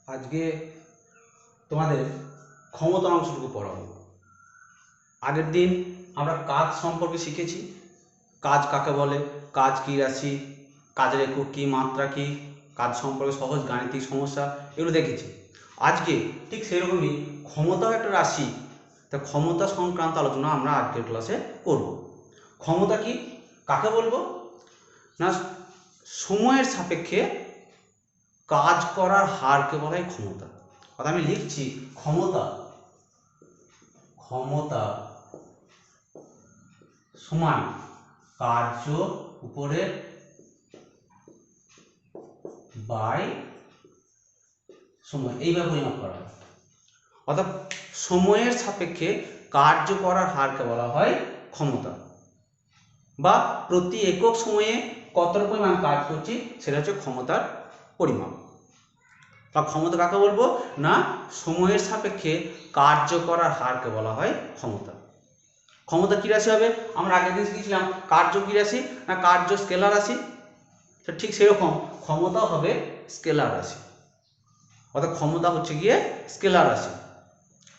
আজকে তোমাদের ক্ষমতা অংশটুকু পড়াবো। আগের দিন আমরা কাজ সম্পর্কে শিখেছি, কাজ কাকে বলে, কাজ কী রাশি, কাজের একক কী, মাত্রা কী, কাজ সম্পর্কে সহজ গাণিতিক সমস্যা এগুলো দেখেছি। আজকে ঠিক সেরকমই ক্ষমতাও একটা রাশি, তা ক্ষমতা সংক্রান্ত আলোচনা আমরা আজকের ক্লাসে করব। ক্ষমতা কি, কাকে বলবো না, সময়ের সাপেক্ষে কাজ করার হারকে বলা হয় ক্ষমতা। অর্থাৎ আমি লিখছি ক্ষমতা সমান কার্য উপরে বাই সময়, এইভাবে পরিমাপ করা হয়। অর্থাৎ সময়ের সাপেক্ষে কার্য করার হারকে বলা হয় ক্ষমতা, বা প্রতি একক সময়ে কতটা পরিমাণ কাজ করছি সেটা হচ্ছে ক্ষমতার পরিমাপ। বা ক্ষমতা কাকে বলবো না, সময়ের সাপেক্ষে কার্য করার হারকে বলা হয় ক্ষমতা। ক্ষমতা কী রাশি হবে? আমরা আগের দিন শিখেছিলাম কার্য কী রাশি না, কার্য স্কেলার রাশি। তো ঠিক সেরকম ক্ষমতাও হবে স্কেলার রাশি, অর্থাৎ ক্ষমতা হচ্ছে গিয়ে স্কেলার রাশি।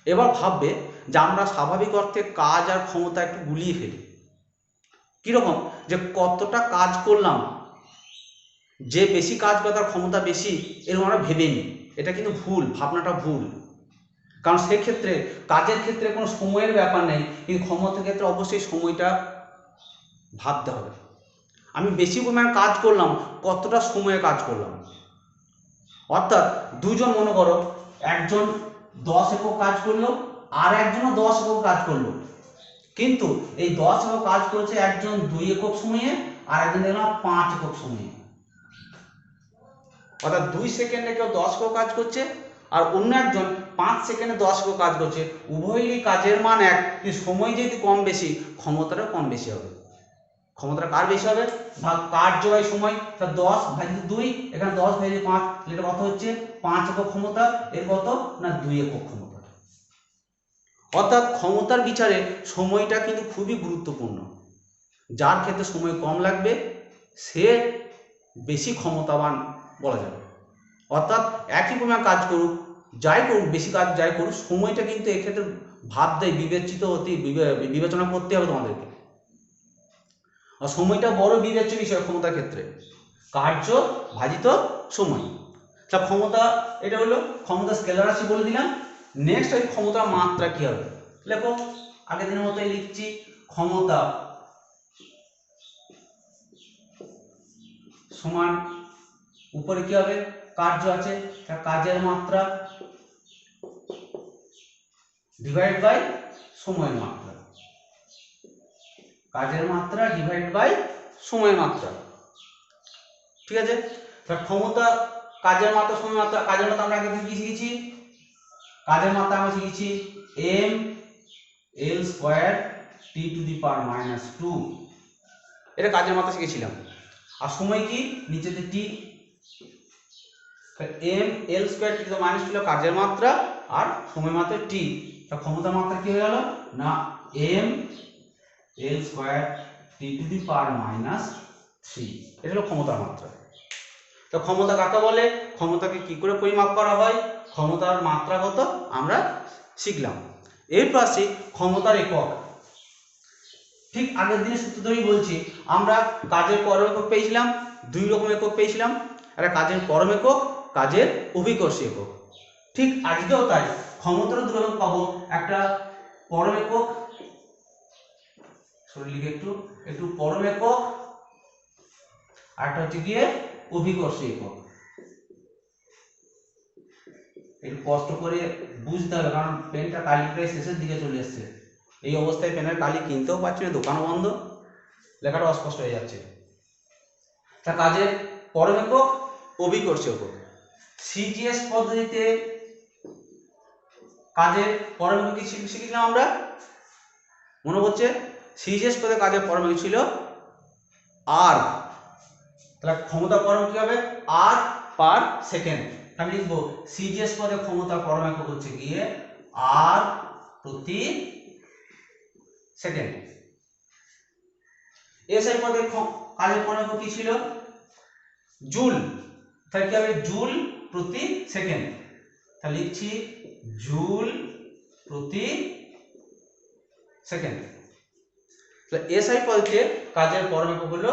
এবার ভাববে যে আমরা স্বাভাবিক অর্থে কাজ আর ক্ষমতা একটু গুলিয়ে ফেলি। কীরকম? যে কতটা কাজ করলাম, যে বেশি কাজ করে তার ক্ষমতা বেশি, এরকম আমরা ভেবে নিই। এটা কিন্তু ভুল, ভাবনাটা ভুল। কারণ সেক্ষেত্রে কাজের ক্ষেত্রে কোনো সময়ের ব্যাপার নেই, কিন্তু ক্ষমতার ক্ষেত্রে অবশ্যই সময়টা ভাবতে হবে। আমি বেশি পরিমাণ কাজ করলাম, কতটা সময়ে কাজ করলাম। অর্থাৎ দুজন মনে করো, একজন 10 একক কাজ করলো আর একজনও 10 একক কাজ করলো, কিন্তু এই 10 একক কাজ করেছে একজন 2 একক সময়ে আর একজন দেখলাম 5 একক সময়ে। অর্থাৎ 2 সেকেন্ডে কেউ 10 একক কাজ করছে আর অন্য একজন 5 সেকেন্ডে 10 একক কাজ করছে। উভয়েরই কাজের মান এক, কিন্তু সময় যেহেতু কম বেশি, ক্ষমতাটাও কম বেশি হবে। ক্ষমতাটা কার বেশি হবে? ভাগ কার্য বাই সময়, তা 10 ভাজিত 2, এখানে 10 ভাজিত 5, এটা কত হচ্ছে? 5 একক ক্ষমতা। এর কত না 2 একক ক্ষমতা। অর্থাৎ ক্ষমতার বিচারে সময়টা কিন্তু খুবই গুরুত্বপূর্ণ। যার ক্ষেত্রে সময় কম লাগবে সে বেশি ক্ষমতাবান বলা যাবে। অর্থাৎ একই পরিমাণ কাজ করুক, যাই করুক, বেশি কাজ যাই করুক, সময়টা কিন্তু এক্ষেত্রে ভাবতে বিবেচনা করতে হবে তোমাদেরকে। আর সময়টা বড় বিবেচ্য বিষয় ক্ষমতার ক্ষেত্রে, কার্য ভাজিত সময়। তা ক্ষমতা এটা হলো ক্ষমতা স্কেলার রাশি বলে দিলাম। নেক্সট ওই ক্ষমতার মাত্রা কি হবে? লেখো, আগের দিনের মতোই লিখছি ক্ষমতা সমান উপরে কি হবে? কার্য আছে, কাজের মাত্রা ডিভাইড বাই সময়ের মাত্রা। কাজের মাত্রা ডিভাইড বাই সময়ের মাত্রা। ঠিক আছে? তাহলে ক্ষমতা, কাজের মাত্রা, সময়ের মাত্রা। কাজের মাত্রা আমরা আগে কি শিখেছি? কাজের মাত্রা আমরা শিখেছি m l square t to the power -2, এটা কাজের মাত্রা শিখেছিলাম। আর সময় কি? নিচেতে t, m l square t to the power -2 কাজের মাত্রা, আর সময় মাত্রা t। তা ক্ষমতার মাত্রা কি হয়ে গেল না m l square t to the power -3, এটা হলো ক্ষমতার মাত্রা। তো ক্ষমতা কাকে বলে, ক্ষমতাকে কি করে পরিমাপ করা হয়, ক্ষমতার মাত্রা কত আমরা শিখলাম। এরপর আসি ক্ষমতার একক। ঠিক আগের দিনের সূত্র ধরেই বলছি, আমরা কাজের পরম একক পেয়েছিলাম, 2 রকম একক পেয়েছিলাম, একটা কাজের পরম একক, কাজের অভিকর্ষী একক। ঠিক আজকেও তাই, ক্ষমতারও 2 রকম পাবো, একটা পরম একক, লিখে একটু পরম একক, আর একটা হচ্ছে গিয়ে অভিকর্ষী একক। একটু কষ্ট করে বুঝতে হবে, কারণ পেনটা কালি প্রায় শেষের দিকে চলে এসছে। এই অবস্থায় পেনের কালি কিনতেও পারছি না, দোকানও বন্ধ, লেখাটা অস্পষ্ট হয়ে যাচ্ছে। তা কাজের পরম একক, অভিকর্ষী একক। সিজিএস পদ্ধতিতে কাজের পরম একক কি শিখেছিলাম আমরা? মনে হচ্ছে সিজিএস পদ্ধতিতে কাজের পরম একক ছিল আর। তাহলে ক্ষমতা পরম কি হবে? আর পার সেকেন্ড। আমি লিখবো সিজিএস পদে ক্ষমতা পরম একক হচ্ছে গিয়ে আর প্রতি সেকেন্ড। এসআই পদে কাজের পরম একক কি ছিল? জুল। তাহলে কি হবে? জুল প্রতি সেকেন্ড। তাহলে লিখছি জুল প্রতি সেকেন্ড। তাহলে এসআই পদ্ধতিতে কাজের পরম একক হলো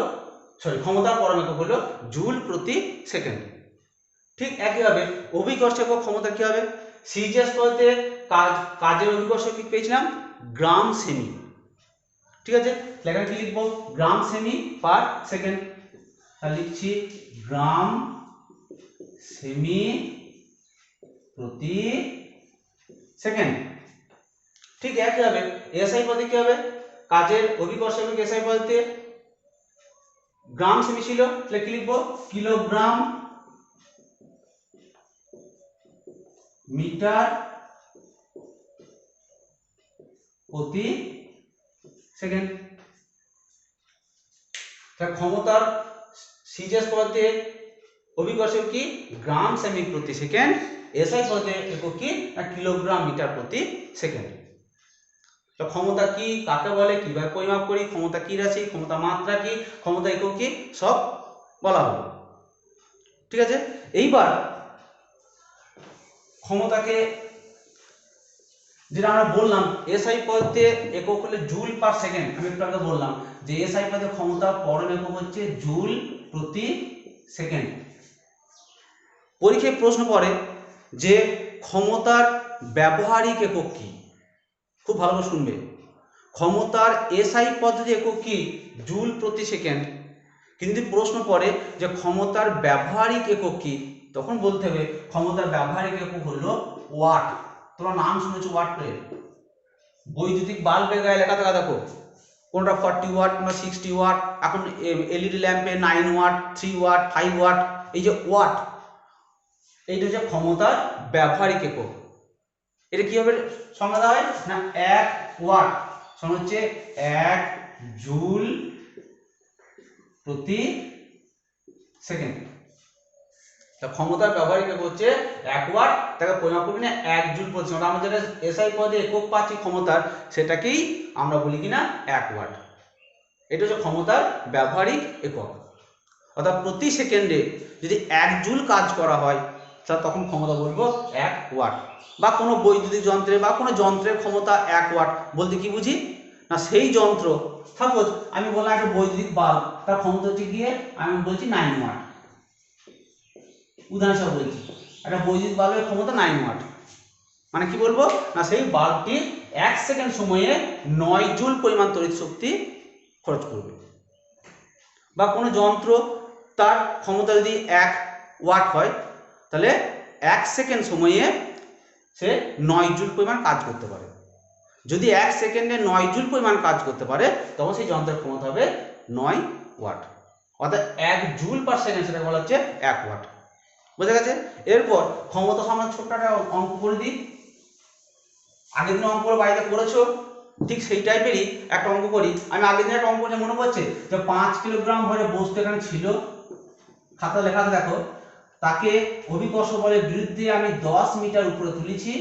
ক্ষমতার পরম একক হলো জুল প্রতি সেকেন্ড। ঠিক একইভাবে অভিকর্ষ একক ক্ষমতা কি হবে? সিজিএস পদ্ধতিতে কাজের অভিকর্ষ কি পেয়েছিলাম? গ্রাম সেমি। ঠিক আছে, এখানে কি লিখবো? গ্রাম সেমি পার সেকেন্ড। তাহলে লিখছি গ্রাম সেমি প্রতি সেকেন্ড। ঠিক একইভাবে এসআই পদ্ধতি কি হবে? কাজের অভিকর্ষ একক এসআই পদ্ধতিতে গ্রাম সেমি ছিল, তাহলে কি লিখবো? কিলোগ্রাম মিটার প্রতি সেকেন্ড। ক্ষমতার সিজিএস পদ্ধতিতে অভিকর্ষ কি? গ্রাম সেমি প্রতি সেকেন্ড। এসআই পদ্ধতিতে একক কি? কিলোগ্রাম মিটার প্রতি সেকেন্ড। তো ক্ষমতা কি, কাকে বলে, কিভাবে পরিমাপ করি, ক্ষমতা কি রাশি, ক্ষমতা মাত্রা কি, ক্ষমতা একক কি, সব বলা হলো। ঠিক আছে, এইবার ক্ষমতাকে যেটা আমরা বললাম এসআই পদ্ধতিতে একক হলে জুল পার সেকেন্ড। আমি একটু আগে বললাম যে এসআই পদ্ধতিতে ক্ষমতার পরম একক হচ্ছে জুল প্রতি সেকেন্ড। পরীক্ষায় প্রশ্ন পড়ে যে ক্ষমতার ব্যবহারিক একক কি? খুব ভালো করে শুনবে। ক্ষমতার এসআই পদ্ধতি একক কি? জুল প্রতি সেকেন্ড। কিন্তু প্রশ্ন পড়ে যে ক্ষমতার ব্যবহারিক একক কি? তখন বলতে হবে ক্ষমতার ব্যবহারিক একক হলো ওয়াট। তোমরা নাম শুনেছো ওয়াট প্লেট। বৈদ্যুতিক বাল্বের গায়ে লেখা থাকা দেখো, কোনটা 40 ওয়াট, কোনটা 60 ওয়াট, এখন এলইডি ল্যাম্পে 9 ওয়াট, 3 ওয়াট, 5 ওয়াট। এই যে ওয়াট, এইটা হচ্ছে ক্ষমতার ব্যবহারিক একক। এটা কিভাবে সংজ্ঞা দেওয়া হয় না? 1 ওয়াট সমান হচ্ছে 1 জুল প্রতি সেকেন্ড। ক্ষমতার ব্যবহারিক একক হচ্ছে 1 ওয়াট, তাকে পরিমাপ করবি না 1 জুল প্রতি সেকেন্ড। আমরা যেটা এসআই পদে একক পাচ্ছি ক্ষমতার, সেটাকেই আমরা বলি কিনা 1 ওয়াট। এটা হচ্ছে ক্ষমতার ব্যবহারিক একক। অর্থাৎ প্রতি সেকেন্ডে যদি 1 জুল কাজ করা হয় তাহলে তখন ক্ষমতা বলবো 1 ওয়াট। বা কোনো বৈদ্যুতিক যন্ত্রে বা কোনো যন্ত্রের ক্ষমতা 1 ওয়াট বলতে কি বুঝি না? সেই যন্ত্র, সাপোজ আমি বললাম একটা বৈদ্যুতিক বাল্ব, তার ক্ষমতা হচ্ছে গিয়ে আমি বলছি 9 ওয়াট, উদাহরণ হিসেবে বলছি একটা বৈদ্যুতিক বাল্বের ক্ষমতা 9 ওয়াট, মানে কি বলবো না সেই বাল্বটি 1 সেকেন্ড সময়ে 9 জুল পরিমাণ তড়িৎ শক্তি খরচ করবে। বা কোনো যন্ত্র তার ক্ষমতা যদি 1 ওয়াট হয় তাহলে 1 সেকেন্ড সময়ে সে 9 জুল পরিমাণ কাজ করতে পারে। যদি 1 সেকেন্ডে 9 জুল পরিমাণ কাজ করতে পারে তখন সেই যন্ত্রের ক্ষমতা হবে 9 ওয়াট। অর্থাৎ 1 জুল পার সেকেন্ড সেটাকে বলা হচ্ছে 1 ওয়াট। বুঝা গেছে? এরপর ক্ষমতা সমান ছোট্ট একটা অঙ্ক করে দিই। আগের দিন অঙ্ক বাড়িতে করেছো, ঠিক সেই টাইপেরই একটা অঙ্ক করি। আমি আগের দিন একটা অঙ্ক করে মনে পড়ছে যে 5 কিলোগ্রাম ভরে বস্তু এখানে ছিল, খাতা লেখাতে দেখো, তাকে অভিকর্ষ বলের বিরুদ্ধে আমি 10 মিটার উপরে তুলেছি।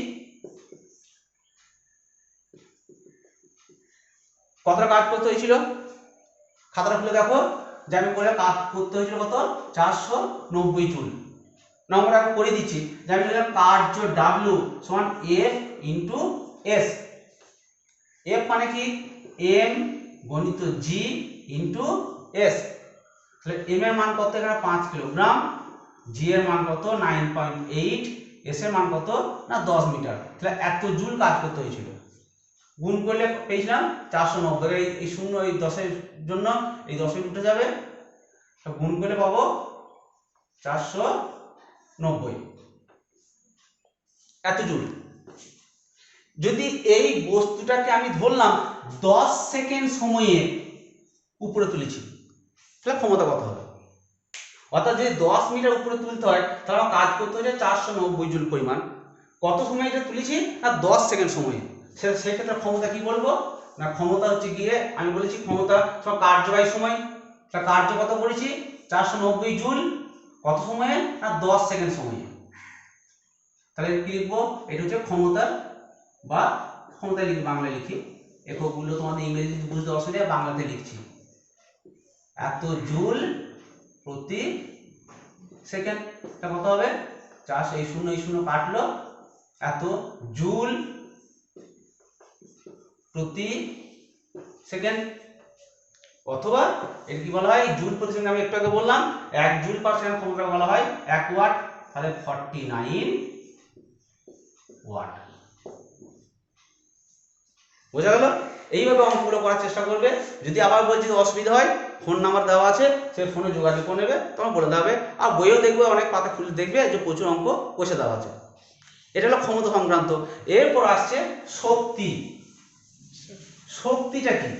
কতটা কাজ করতে হয়েছিল? খাতাটা খুলে দেখো যে আমি করে কাজ করতে হয়েছিল কত? 490 জুল। নম্বরটা আমি করে দিচ্ছি যে আমি লিখলাম কার্য W সমান F ইন্টু S। F মানে কি? M গণিত G ইন্টু S। তাহলে M এর মান কত? এখানে 5 কিলোগ্রাম, G এর মান কত? 9.8, S এর মান কত না 10 মিটার। তাহলে এত জুল কাজ করতে হয়েছিল। গুণ করলে পেয়েছিলাম 490। এই শূন্য এই 10 এর জন্য এই 10 উঠে যাবে, গুণ করলে পাবো 490 এত জুল। যদি এই বস্তুটাকে আমি ধরলাম 10 সেকেন্ড সময়ে উপরে তুলেছি তাহলে ক্ষমতা কত হবে? অর্থাৎ যদি 10 মিটার উপরে তুলতে হয় তাহলে আমার কাজ করতে হচ্ছে 490 জুল পরিমাণ। কত সময় এটা তুলেছি না 10 সেকেন্ড সময়ে। সেক্ষেত্রে ক্ষমতা কি বলবো না ক্ষমতা হচ্ছে গিয়ে আমি বলেছি ক্ষমতা সব কার্যবাহী সময়। তা কার্য কত করেছি? 490 জুল, কত সময়ে না 10 সেকেন্ড সময়ে। তাহলে কি লিখবো? এটা হচ্ছে ক্ষমতা বা ক্ষমতা লিখি, বাংলায় লিখি। এককগুলো তোমাদের ইংরেজি বুঝতে অসুবিধা, বাংলাতে লিখছি। এত জুল প্রতি সেকেন্ড। এটা কত হবে? 4 এই শূন্য কাটলো, এত জুল প্রতি সেকেন্ড, অথবা এর কি বলা হয় জুল প্রতি সেকেন্ড, আমি একটু আগে বললাম 1 জুল পার সেকেন্ড ক্ষমতা বলা হয় 1 ওয়াট, তাহলে 49 ওয়াট। বোঝা গেল? এইভাবে অঙ্কগুলো করার চেষ্টা করবে। যদি আবার বলছি অসুবিধা হয়, ফোন নাম্বার দেওয়া আছে, সেই ফোনে যোগাযোগ করে নেবে, তখন বলে দেবে। আর বইও দেখবে, অনেক পাতা খুলে দেখবে যে প্রচুর অঙ্ক কষে দেওয়া আছে। এটা হলো ক্ষমতা সংক্রান্ত। এরপর আসছে শক্তি। শক্তিটা কি?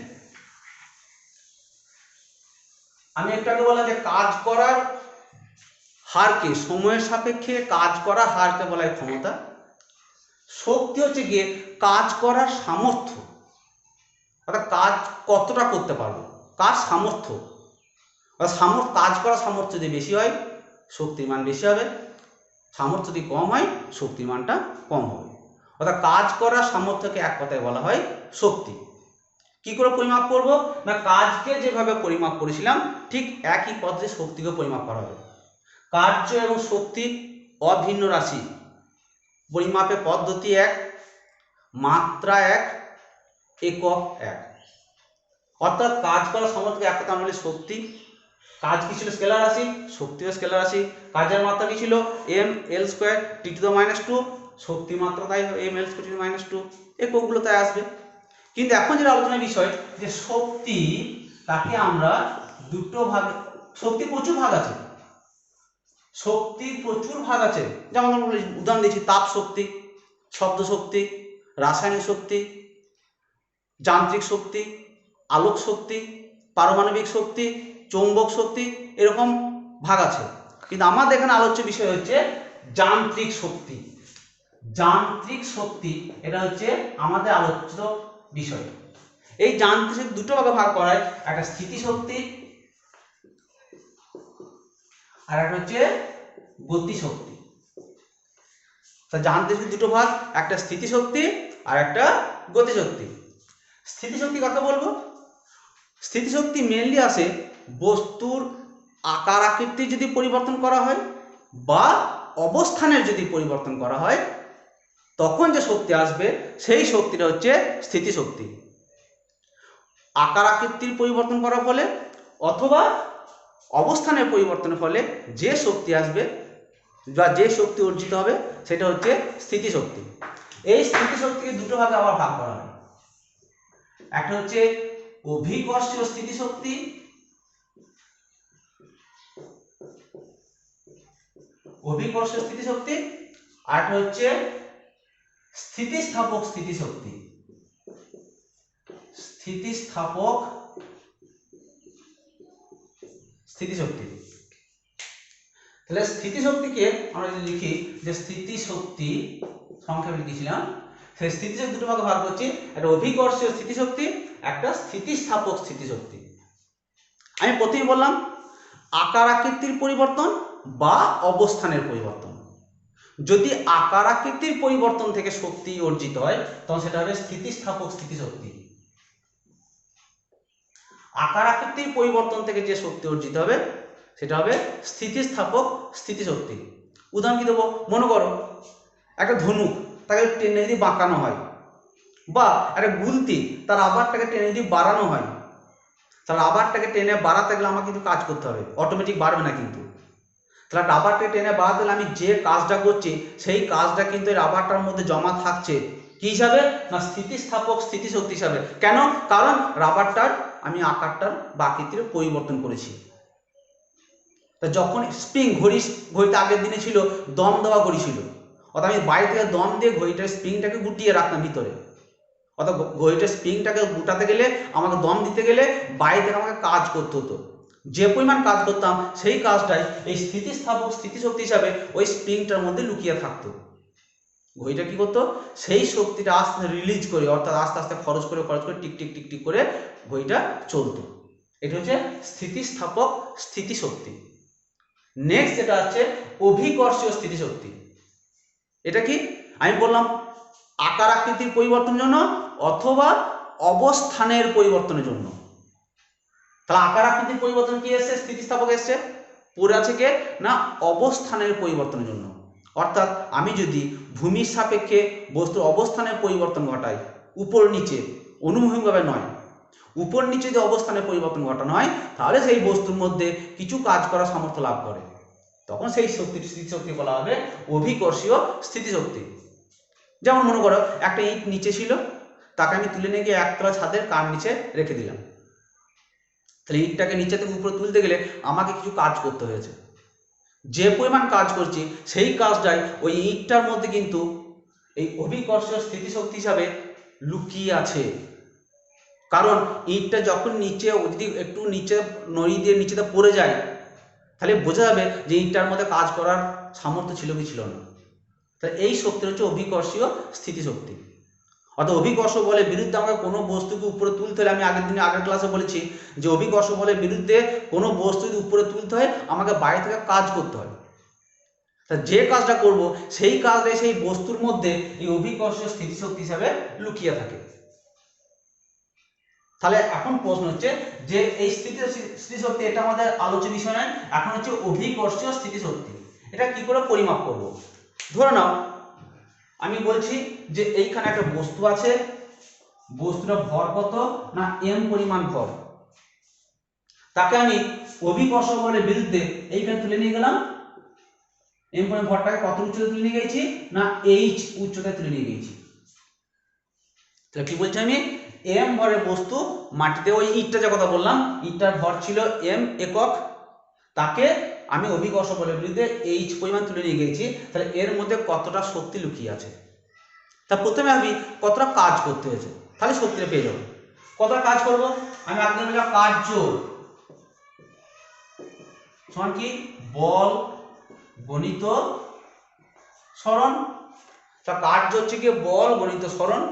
আমি একটু আগে বললাম যে কাজ করার হারকে, সময়ের সাপেক্ষে কাজ করার হারকে বলা হয় ক্ষমতা। শক্তি হচ্ছে গিয়ে কাজ করার সামর্থ্য, অর্থাৎ কাজ কতটা করতে পারবো, কাজ সামর্থ্য। কাজ করার সামর্থ্য যদি বেশি হয় শক্তির মান বেশি হবে, সামর্থ্য যদি কম হয় শক্তির মানটা কম হবে। অর্থাৎ কাজ করার সামর্থ্যকে এক কথায় বলা হয় শক্তি। কি করে পরিমাপ করব? না কাজকে যেভাবে পরিমাপ করেছিলাম ঠিক একই পদ্ধতি শক্তিকে পরিমাপ করা হবে। কার্য এবং শক্তি অভিন্ন রাশি, পরিমাপের পদ্ধতি এক, মাত্রা এক, একক এক। অর্থাৎ কাজ করার সামর্থ্যকে এক কথা আমরা বলি শক্তি। কাজ কি ছিল? স্কেলার রাশি, শক্তিও স্কেলার রাশি। কাজের মাত্রা কি ছিল? ml² (10⁻²), শক্তি মাত্রা তাই ml² (10⁻²), এককগুলো তাই আসবে। কিন্তু এখন যেটা আলোচনার বিষয় যে শক্তি, তাকে আমরা দুটো ভাগ, শক্তি প্রচুর ভাগ আছে, শক্তির প্রচুর ভাগ আছে। যেমন আমরা উদাহরণ দিচ্ছি তাপ শক্তি, শব্দ শক্তি, রাসায়নিক শক্তি, যান্ত্রিক শক্তি, আলোক শক্তি, পারমাণবিক শক্তি, চৌম্বক শক্তি, এরকম ভাগ আছে। কিন্তু আমাদের এখানে আলোচ্য বিষয় হচ্ছে যান্ত্রিক শক্তি। যান্ত্রিক শক্তি এটা হচ্ছে আমাদের আলোচ্য বিষয়। এই যান্ত্রিক শক্তি দুটো ভাগে ভাগ করা হয়, একটা স্থিতি শক্তি আর একটা হচ্ছে গতি শক্তি। তা যান্ত্রিক শক্তি দুটো ভাগ, একটা স্থিতি শক্তি আর একটা গতি শক্তি। স্থিতি শক্তি কথা বলবো। স্থিতি শক্তি মেনলি আসে বস্তুর আকার আকৃতি যদি পরিবর্তন করা হয় বা অবস্থানের যদি পরিবর্তন করা হয়, তখন যে শক্তি আসবে সেই শক্তিটা হচ্ছে স্থিতি শক্তি। আকার আকৃতির পরিবর্তন করার ফলে অথবা অবস্থানের পরিবর্তনের ফলে যে শক্তি আসবে বা যে শক্তি অর্জিত হবে সেটা হচ্ছে স্থিতি শক্তি। এই স্থিতি শক্তিকে দুটো ভাগে আবার ভাগ করা হয়। একটা হচ্ছে অভিকর্ষীয় স্থিতি শক্তি, অভিকর্ষীয় স্থিতি শক্তি, আর একটা হচ্ছে স্থিতিস্থাপক স্থিতি শক্তি, স্থিতিস্থাপক স্থিতি শক্তি। তাহলে স্থিতি শক্তিকে আমরা যদি লিখি যে স্থিতি শক্তি, সংক্ষেপে লিখেছিলাম, সেই স্থিতি শক্তি দুটো ভাগে ভাগ করছি, একটা অভিকর্ষীয় স্থিতি শক্তি, একটা স্থিতিস্থাপক স্থিতি শক্তি। আমি প্রথমেই বললাম আকার আকৃতির পরিবর্তন বা অবস্থানের পরিবর্তন। যদি আকার আকৃতির পরিবর্তন থেকে শক্তি অর্জিত হয় তখন সেটা হবে স্থিতিস্থাপক স্থিতি শক্তি। আকার আকৃতির পরিবর্তন থেকে যে শক্তি অর্জিত হবে সেটা হবে স্থিতিস্থাপক স্থিতি শক্তি। উদাহরণ কি দেবো? মনে করো একটা ধনুক, তাকে টেনে যদি বাঁকানো হয়, বা একটা গুলতি তার রাবারটাকে টেনে যদি বাড়ানো হয়, তাহলে রাবারটাকে টেনে বাড়াতে গেলে আমাকে কিন্তু কাজ করতে হবে, অটোমেটিক বাড়বে না কিন্তু। তাহলে রাবারটাকে টেনে বাড়াতে গেলে আমি যে কাজটা করছি সেই কাজটা কিন্তু রাবারটার মধ্যে জমা থাকছে কি হিসাবে? না স্থিতিস্থাপক স্থিতি শক্তি হিসাবে। কেন? কারণ রাবারটার আমি আকারটার বা আকৃতির পরিবর্তন করেছি। তা যখন স্প্রিং, ঘড়িটা আগের দিনে ছিল দম দেওয়া ঘড়ি ছিল, অর্থাৎ আমি বাইরে থেকে দম দিয়ে ঘড়িটার স্প্রিংটাকে গুটিয়ে রাখতাম ভিতরে, অর্থাৎ ঘড়িটার স্প্রিংটাকে গুটাতে গেলে আমাকে দম দিতে গেলে বাইরে থেকে আমাকে কাজ করতে হতো। যে পরিমাণ কাজ করতাম সেই কাজটাই এই স্থিতিস্থাপক স্থিতিশক্তি হিসাবে ওই স্প্রিংটার মধ্যে লুকিয়ে থাকতো। ঘড়িটা কি করতো? সেই শক্তিটা আস্তে আস্তে রিলিজ করে, অর্থাৎ আস্তে আস্তে খরচ করে টিক টিক টিক টিক করে ঘড়িটা চলতো। এটা হচ্ছে স্থিতিস্থাপক স্থিতিশক্তি। নেক্সট যেটা হচ্ছে অভিকর্ষীয় স্থিতিশক্তি। এটা কি? আমি বললাম আকার আকৃতির পরিবর্তনের জন্য অথবা অবস্থানের পরিবর্তনের জন্য। তাহলে আকার আকৃতির পরিবর্তন কি এসছে? স্থিতিস্থাপক এসছে। পড়ে আছে কে? না অবস্থানের পরিবর্তনের জন্য। অর্থাৎ আমি যদি ভূমির সাপেক্ষে বস্তুর অবস্থানের পরিবর্তন ঘটাই, উপর নিচে, অনুভূমিকভাবে নয়, উপর নিচে যদি অবস্থানের পরিবর্তন ঘটানো হয়, তাহলে সেই বস্তুর মধ্যে কিছু কাজ করার সামর্থ্য লাভ করে, তখন সেই স্থিতিশক্তি বলা হবে অভিকর্ষীয় স্থিতিশক্তি। যেমন মনে করো একটা ইট নিচে ছিল, তাকে আমি তুলে নিয়ে গিয়ে একতলা ছাদের কার নিচে রেখে দিলাম। তাহলে ইটটাকে নিচে থেকে উপরে তুলতে গেলে আমাকে কিছু কাজ করতে হয়েছে। যে পরিমাণ কাজ করছি সেই কাজটাই ওই ইটটার মধ্যে কিন্তু এই অভিকর্ষীয় স্থিতিশক্তি হিসাবে লুকিয়ে আছে। কারণ ইটটা যখন নিচে, যদি একটু নিচে নড়ি দিয়ে নিচেতে পড়ে যায়, তাহলে বোঝা যাবে যে ইটটার মধ্যে কাজ করার সামর্থ্য ছিল কি ছিল না। তাহলে এই শক্তি হচ্ছে অভিকর্ষীয় স্থিতিশক্তি। অর্থাৎ অভিকর্ষ বলের বিরুদ্ধে আমাকে কোনো বস্তুকে উপরে তুলতে হলে, আমি আগের ক্লাসে বলেছি যে অভিকর্ষ বলের বিরুদ্ধে কোনো বস্তু যদি উপরে তুলতে হয় আমাকে বাইরে থেকে কাজ করতে হয়। তা যে কাজটা করব সেই কাজটাই সেই বস্তুর মধ্যে এই অভিকর্ষীয় স্থিতিশক্তি হিসাবে লুকিয়ে থাকে। তাহলে এখন প্রশ্ন হচ্ছে যে এই স্থিতিশক্তি, এটা আমাদের আলোচ্য বিষয় নয়, এখন হচ্ছে অভিকর্ষীয় স্থিতিশক্তি। এটা কি করে পরিমাপ করব? ধরে নাও আমি বলছি যে এইখানে একটা বস্তু আছে, বস্তুটা ভর কত না m পরিমাণ ভর, তাকে আমি অভিকর্ষ বলের বিরুদ্ধে এইখানে তুলে নিয়ে গেলাম। m পরিমাণ ভরটাকে কত উচ্চতায় তুলে নিয়ে গেছি না h উচ্চতায় তুলে নিয়ে গেছি। তাহলে কি বলছি আমি, m ভরের বস্তু মাটিতে, ওই ইটটা যে কথা বললাম, ইটটার ভর ছিল m একক, তাকে আমি অভিকর্ষ বলের বিরুদ্ধে h পরিমাণ তুলে নিয়ে গেছি। তাহলে এর মধ্যে কতটা শক্তি লুকিয়ে আছে, তা প্রথমে আমি কতটা কাজ করতে হয়েছে, তাহলে শক্তিটা পেয়ে যাবো। কতটা কাজ করব, আমি আগে বললাম কার্য সমান কি বল গণিত সরণ। তা কার্য হচ্ছে কি বল গণিত সরণ।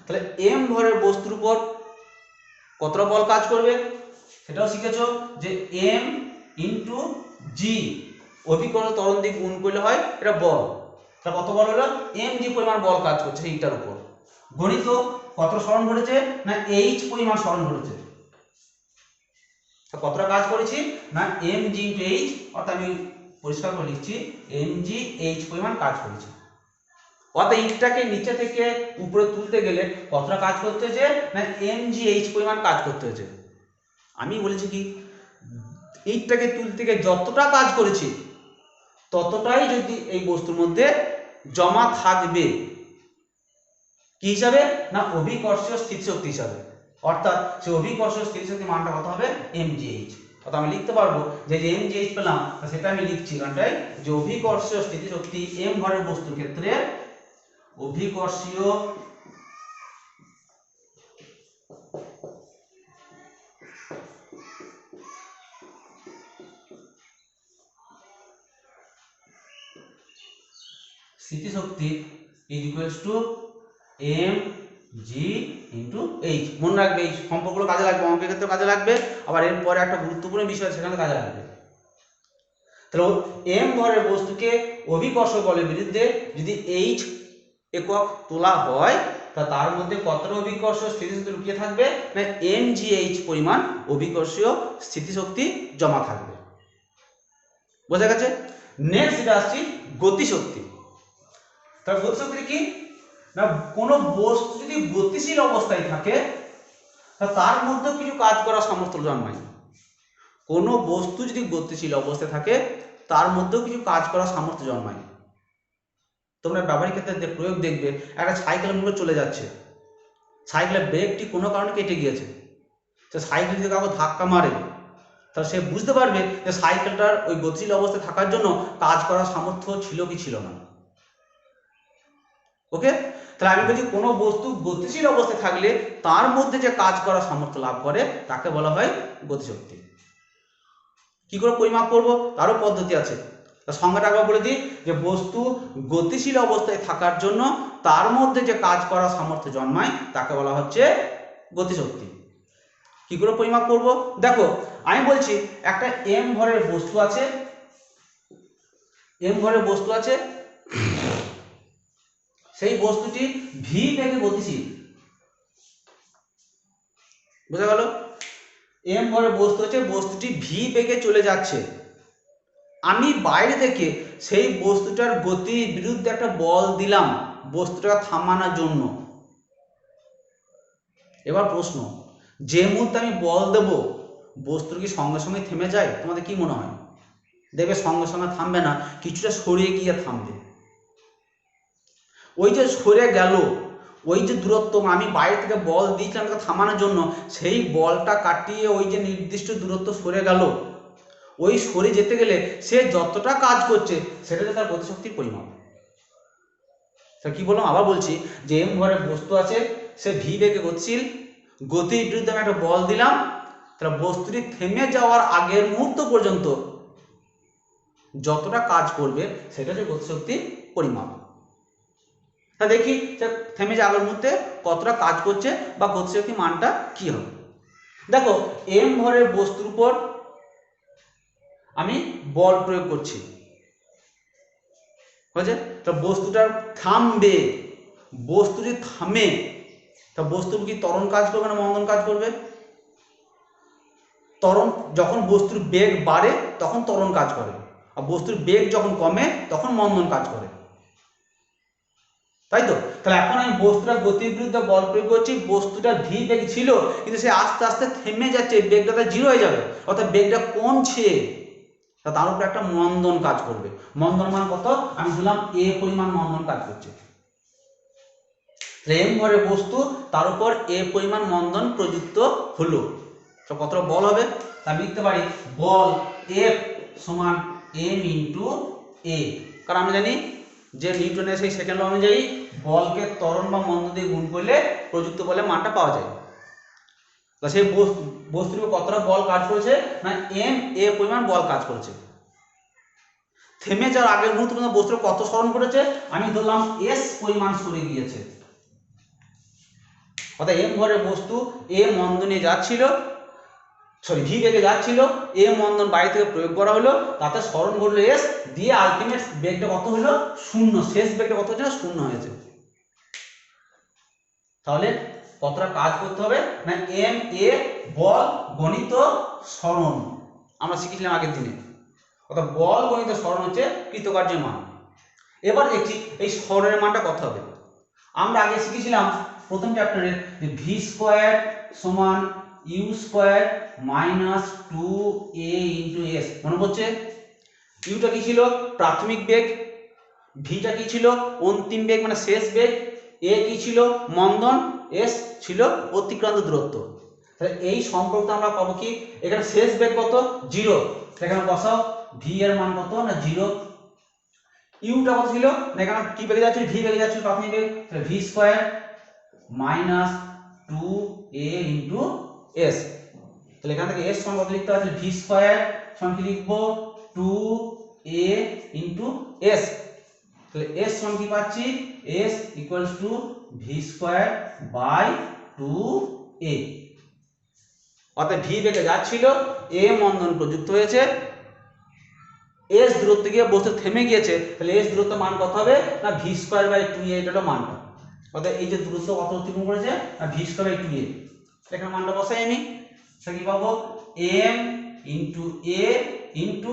তাহলে m ভরের বস্তুর উপর কতটা বল কাজ করবে সেটাও শিখেছো যে m ইন্টু জি, অভিকর্ষ ত্বরণ দিয়ে গুণ করলে হয় এটা বল। তাহলে কত বল হলো mg পরিমাণ বল কাজ করছে এইটার উপর। গণিত কত সরণ ঘটেছে না h পরিমাণ সরণ ঘটেছে। কতটা কাজ করেছি না mg ইন্টু h, অর্থাৎ আমি পরিষ্কার করে লিখছি mg h পরিমাণ কাজ করেছি। অর্থাৎ ইটটাকে নিচে থেকে উপরে তুলতে গেলে কতটা কাজ করতে হয়েছে না mg h পরিমাণ কাজ করতে হয়েছে। আমি বলেছি কি ইটটাকে তুলতে গিয়ে যতটা কাজ করেছি ততটাই যদি এই বস্তুর মধ্যে জমা থাকবে কি হিসাবে না অভিকর্ষীয় স্থিতিশক্তি হিসাবে। অর্থাৎ সেই অভিকর্ষীয় স্থিতিশক্তি মানটা কত হবে mgh। অর্থাৎ আমি লিখতে পারবো যে mgh পেলাম, সেটা আমি লিখছি এখানটায় যে অভিকর্ষীয় স্থিতিশক্তি m ভরের বস্তুর ক্ষেত্রে অভিকর্ষীয় স্থিতিশক্তি is equals to mg into h। মনে রাখবে এই সম্পর্কগুলো কাজে লাগবে, অঙ্কের ক্ষেত্রে কাজে লাগবে, আবার এর পরে একটা গুরুত্বপূর্ণ বিষয় সেখানে কাজে লাগবে। তাহলে m ভরের বস্তুকে অভিকর্ষ বলের বিরুদ্ধে যদি h একক তোলা হয় তা তার মধ্যে কতটা অভিকর্ষীয় স্থিতিশক্তি লুকিয়ে থাকবে না mgh পরিমাণ অভিকর্ষীয় স্থিতিশক্তি জমা থাকবে। বোঝা গেছে? নেক্সট যেটা আসছি গতিশক্তি। তাহলে গতিশক্তি কি না কোনো বস্তু যদি গতিশীল অবস্থায় থাকে তা তার মধ্যে কিছু কাজ করার সামর্থ্য জন্মায়। কোনো বস্তু যদি গতিশীল অবস্থায় থাকে তার মধ্যেও কিছু কাজ করার সামর্থ্য জন্মায়। তোমরা ব্যবহারিক ক্ষেত্রে প্রয়োগ দেখবে, একটা সাইকেলের মধ্যে চলে যাচ্ছে, সাইকেলের ব্রেকটি কোনো কারণে কেটে গিয়েছে, সে সাইকেল যদি কাউকে ধাক্কা মারে তাহলে সে বুঝতে পারবে যে সাইকেলটার ওই গতিশীল অবস্থায় থাকার জন্য কাজ করার সামর্থ্য ছিল কি ছিল না। ওকে, তাহলে আমি বলছি কোনো বস্তু গতিশীল অবস্থায় থাকলে তার মধ্যে যে কাজ করার সামর্থ্য লাভ করে তাকে বলা হয় গতিশক্তি। কি করে পরিমাপ করব তারও পদ্ধতি আছে। সংজ্ঞাটা একবার বলে দিই যে বস্তু গতিশীল অবস্থায় থাকার জন্য তার মধ্যে যে কাজ করার সামর্থ্য জন্মায় তাকে বলা হচ্ছে গতিশক্তি। কি করে পরিমাপ করব দেখো, আমি বলছি একটা m ভরের বস্তু আছে, m ভরের বস্তু আছে, সেই বস্তুটি v বেগে গতিশীল। বোঝা গেল? m ভরের বস্তু আছে, বস্তুটি v বেগে চলে যাচ্ছে, আমি বাইরে থেকে সেই বস্তুটার গতির বিরুদ্ধে একটা বল দিলাম বস্তুটাকে থামানোর জন্য। এবার প্রশ্ন, যে মুহূর্তে আমি বল দেব বস্তু কি সঙ্গে সঙ্গে থেমে যায়? তোমাদের কি মনে হয়? দেখবে সঙ্গে সঙ্গে থামবে না, কিছুটা সরিয়ে গিয়ে থামবে। ওই যে সরে গেল, ওই যে দূরত্ব, আমি বাইরে থেকে বল দিয়েছিলাম তাকে থামানোর জন্য, সেই বলটা কাটিয়ে ওই যে নির্দিষ্ট দূরত্ব সরে গেল, ওই সরে যেতে গেলে সে যতটা কাজ করছে সেটা হচ্ছে তার গতিশক্তির পরিমাপ। কি বললাম, আবার বলছি, যে এম ভরের বস্তু আছে, সে ভি বেগে গতিশীল, গতির বিরুদ্ধে আমি একটা বল দিলাম, তাহলে বস্তুটি থেমে যাওয়ার আগের মুহূর্ত পর্যন্ত যতটা কাজ করবে সেটা হচ্ছে গতিশক্তির পরিমাপ। তা দেখি থেমে যাওয়ার আগের মুহূর্তে কতটা কাজ করছে বা গতিশক্তির মানটা কি হবে। দেখো, এম ভরের বস্তুর উপর আমি বল প্রয়োগ করছি, হয়েছে? তা বস্তুটার থামবে, বস্তু যদি থামে তা বস্তুর কি ত্বরণ কাজ করবে না মন্দন কাজ করবে? ত্বরণ, যখন বস্তুর বেগ বাড়ে তখন ত্বরণ কাজ করে, আর বস্তুর বেগ যখন কমে তখন মন্দন কাজ করে, তাই তো? তাহলে এখন আমি বস্তুটার গতির বিরুদ্ধে বল প্রয়োগ করছি, বস্তুটা ভি বেগ ছিল কিন্তু সে আস্তে আস্তে থেমে যাচ্ছে, বেগটা তার জিরো হয়ে যাবে, অর্থাৎ বেগটা কমছে, তার উপরে একটা মন্দন কাজ করবে। মন্দন মান কত? আমি বললাম এ পরিমাণ মন্দন কাজ করছে। এম ভরের বস্তু, তার উপর এ পরিমাণ মন্দন প্রযুক্ত হলো, তো কতটা বল হবে? আমি লিখতে পারি বল এফ সমান এম ইন্টু এ, কারণ আমি জানি যে নিউটনের সেই সেকেন্ড ল অনুযায়ী বলকে ত্বরণ বা মন্দন দিয়ে গুণ করলে প্রযুক্ত বলের মানটা পাওয়া যায়। তো সেই বস্তুর উপর কতটা বল কাজ করেছে না এম এ পরিমাণ বল কাজ করেছে। থেমে যাওয়ার আগের মুহূর্তে পর্যন্ত বস্তুর কত সরণ করেছে, আমি ধরলাম এস পরিমাণ সরে গিয়েছে, অর্থাৎ এম ভরের বস্তু এ মন্দনে যাচ্ছিল, ভি বেগে যাচ্ছিল, এ মন্দন বাইরে থেকে প্রয়োগ করা হলো, তাতে সরণ ঘটলো এস, দিয়ে আলটিমেট বেগটা কত হলো? শূন্য। শেষ বেগটা কত হচ্ছে? শূন্য হয়েছে। তাহলে কতটা কাজ করতে হবে না এম এ বল গণিত সরণ আমরা শিখেছিলাম আগের দিনে, অর্থাৎ বল গণিত সরণ হচ্ছে কৃতকার্যের মান। এবার দেখছি এই সরণের মানটা কত হবে। আমরা আগে শিখেছিলাম প্রথম চ্যাপ্টারে যে ভি স্কোয়ার সমান u square minus 2a into s, মনে পড়ছে? ইউটা কি ছিল? প্রাথমিক বেগ, ভিটা কি ছিল? অন্তিম বেগ মানে শেষ বেগ, এ কি ছিল? মন্দন, এস ছিল অতিক্রান্ত দূরত্ব। তাহলে এই সম্পর্কটা আমরা পাবো কি? এখানে শেষ বেগ কত? 0, সেখানে বসাও ভি এর মান কত না 0। ইউটা কত ছিল? এখানে কি বেগে যাচ্ছে? ভি বেগে যাচ্ছে প্রাথমিক বেগ, তাহলে V square minus 2a into S. তাহলে এখান থেকে এস সমান কত লিখতে পারছি? ভি স্কয়ার সমান কি লিখবো? 2a into S. তাহলে এস সমান কি পাচ্ছি? S equals to v square by 2a। অর্থাৎ ভি বেগে যাচ্ছিল, এ মন্দন প্রযুক্ত হয়েছে, এস দূরত্বে গিয়ে বস্তু থেমে গিয়েছে, তাহলে এস দূরত্ব মান কত হবে না ভি স্কয়ার বাই 2a, এটা হলো মানটা। অর্থাৎ এই যে দূরত্ব কত অতিক্রম করেছে না ভি স্কয়ার বাই 2a, এখানে মানটা বসাই আমি, তাহলে কি পাবো? m into a into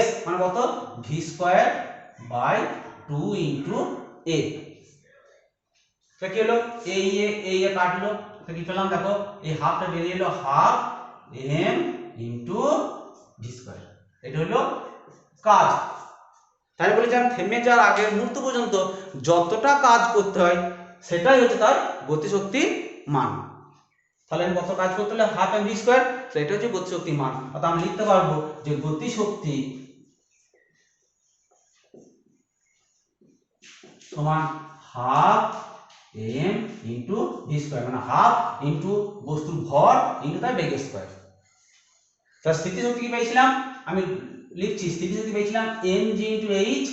s মানে কত? V square by 2 into a। তাহলে কি হলো? এই এ কাটলো, তাহলে কি পেলাম? দেখো এই হাফটা বেরিয়ে এলো, half m into V square. এটা হলো কাজ। তাই বলে যে থেমে যাওয়ার আগের মুহূর্ত পর্যন্ত যতটা কাজ করতে হয় সেটাই হচ্ছে তার গতিশক্তির মান। তাহলে আমি কত কাজ করতে হলে হাফ এম ভি স্কয়ার, সেটা হচ্ছে গতিশক্তির মান। অর্থাৎ আমি লিখতে পারবো যে গতিশক্তি সমান half m into v square, মানে হাফ ইন্টু বস্তুর ভর ইন্টু তার বেগ স্কয়ার। তার স্থিতিশক্তি কি পেয়েছিলাম? আমি লিখছি, স্থিতিশক্তি পেয়েছিলাম এম জি ইন্টু এইচ,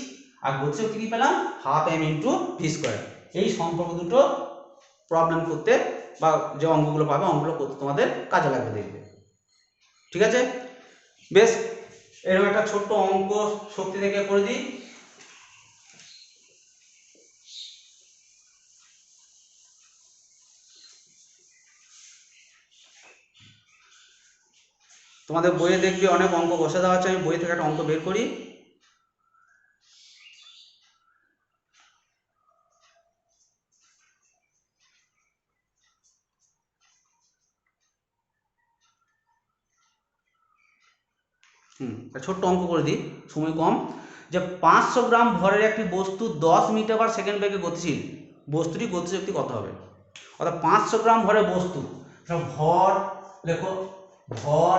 আর গতিশক্তি কি পেলাম? Half m into v square. এই সম্পর্ক দুটো প্রবলেম করতে বা যে অঙ্কগুলো পাবে অঙ্কগুলো করতে তোমাদের কাজে লাগবে, দেখবে। ঠিক আছে, বেশ, এরকম একটা ছোট্ট অঙ্ক শক্তি থেকে করে দিই। তোমাদের বইয়ে দেখবে অনেক অঙ্ক বসে দেওয়া আছে, আমি বই থেকে একটা অঙ্ক বের করি। ছোট্ট অঙ্ক করে দিই, সময় কম। যে 500 গ্রাম ভরের একটি বস্তু 10 মিটার পার সেকেন্ড বেগে গতিশীল, বস্তুটি গতিশক্তি কত হবে? অর্থাৎ 500 গ্রাম ভরের বস্তু, ভর লেখো, ভর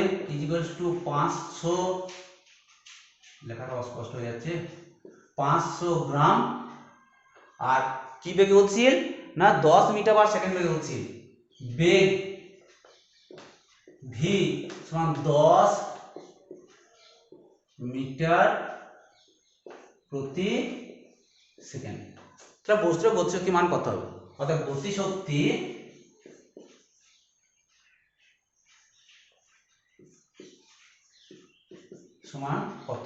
m ইকুয়ালস টু 500, লেখাটা অস্পষ্ট হয়ে যাচ্ছে, 500 গ্রাম, আর কি বেগে গতিশীল না 10 মিটার পার সেকেন্ড বেগে গতিশীল। বেগ v সমান 10 মিটার প্রতি সেকেন্ড। তাহলে বস্তুর গতিশক্তি মান কত হবে? অর্থাৎ গতিশক্তি সমান কত?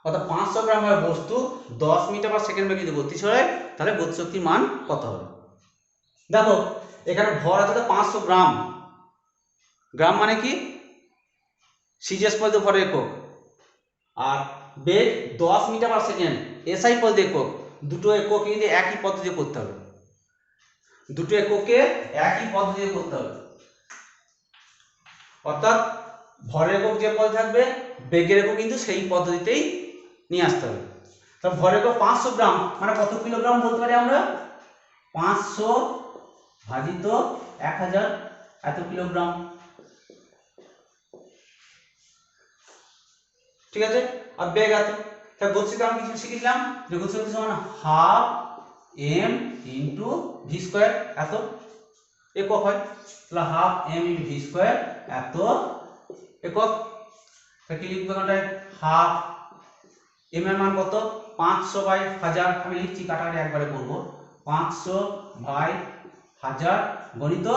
অর্থাৎ 500 গ্রাম বস্তু 10 মিটার পার সেকেন্ড বেগে যদি গতিশীল হয় তাহলে গতিশক্তির মান কত হবে? দেখো এখানে ভর আছে 500 গ্রাম, গ্রাম মানে কি সিজিএস পদ্ধতি ভরের একক, আর বেগ 10 মিটার পার সেকেন্ড এসআই পদ্ধতি একক। দুটো এককে কিন্তু একই পদ্ধতি করতে হবে, দুটো এককে একই পদ্ধতি করতে হবে। অর্থাৎ ভরের একক যে পদ থাকবে বেগের একক কিন্তু সেই পদ্ধতিতেই নিয়ে আসতে হবে। তাহলে ভরের একক 500 গ্রাম মানে কত কিলোগ্রাম বলতে পারি আমরা? 500 ভাজিত 1000 এত কিলোগ্রাম। ঠিক আছে, আর বেগ এত। তাহলে গতিশক্তি আমরা কিছু শিখেছিলাম যে গতিশক্তি সমান half m into V square, এত একক হয়। তাহলে half m into V square এত একক। তাহলে কি লিখবো এখানটা? হাফ m এর মান কত? 500 বাই 1000, আমি লিখছি কাটাকাটি একবারে করব। 500 বাই 1000 গণিত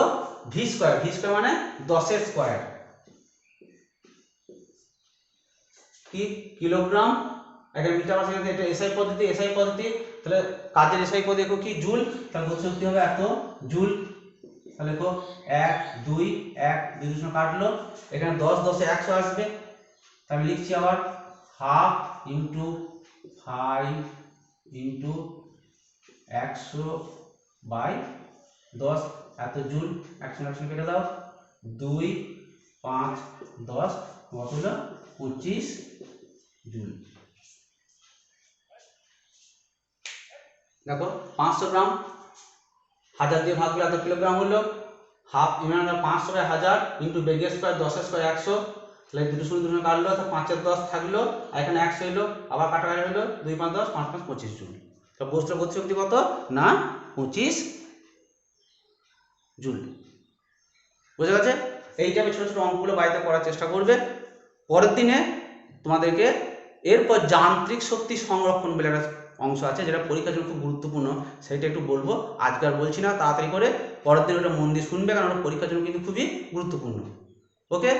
ভি স্কয়ার, ভি স্কয়ার মানে 10 এর স্কয়ার, কি কিলোগ্রাম। এখানে মিটার পার সেকেন্ড, এটা এসআই পদ্ধতি, এসআই পদ্ধতি, তাহলে কাজের এসআই পদ্ধতি একক কি জুল, তাহলে গতিশক্তি হবে এত জুল। তাহলে দেখো 1 2 1 2 শূন্য কাটলো, এখানে 10 10 এ 100 আসবে। তাহলে লিখছি আবার হাফ ইনটু 5 ইনটু 100 বাই 10 এত জুল। 100 100 কেটে দাও, 2 5 10 কত হলো? 25 জুল। দেখো 500 গ্রাম 1000 দিয়ে ভাগ করলে এত কিলোগ্রাম হলো। হাফ ইমান 500 বাই 1000 ইনটু বেগের স্কয়ার 10 এর স্কয়ার 100, তাহলে 2 শূন্য 2 কাটলো, তো 5 এর 10 থাকলো, আর এখানে 100 হলো, আবার কাটাকাটি হলো, 2 5 10 5 5 25 জুল। তো বস্তুর গতিশক্তি কত না 25 জুল। বুঝে গেছে? এইটা আমি ছোট ছোট অঙ্কগুলো বাড়িতে করার চেষ্টা করবে। পরের দিনে তোমাদেরকে এরপর যান্ত্রিক শক্তি সংরক্ষণ বলে একটা অংশ আছে, যেটা পরীক্ষার জন্য খুব গুরুত্বপূর্ণ, সেটা একটু বলবো। আজকে আর বলছি না, তাড়াতাড়ি করে পরের দিন ওটা মন দিয়ে শুনবে, কারণ ওটা পরীক্ষার জন্য কিন্তু খুবই গুরুত্বপূর্ণ। ওকে।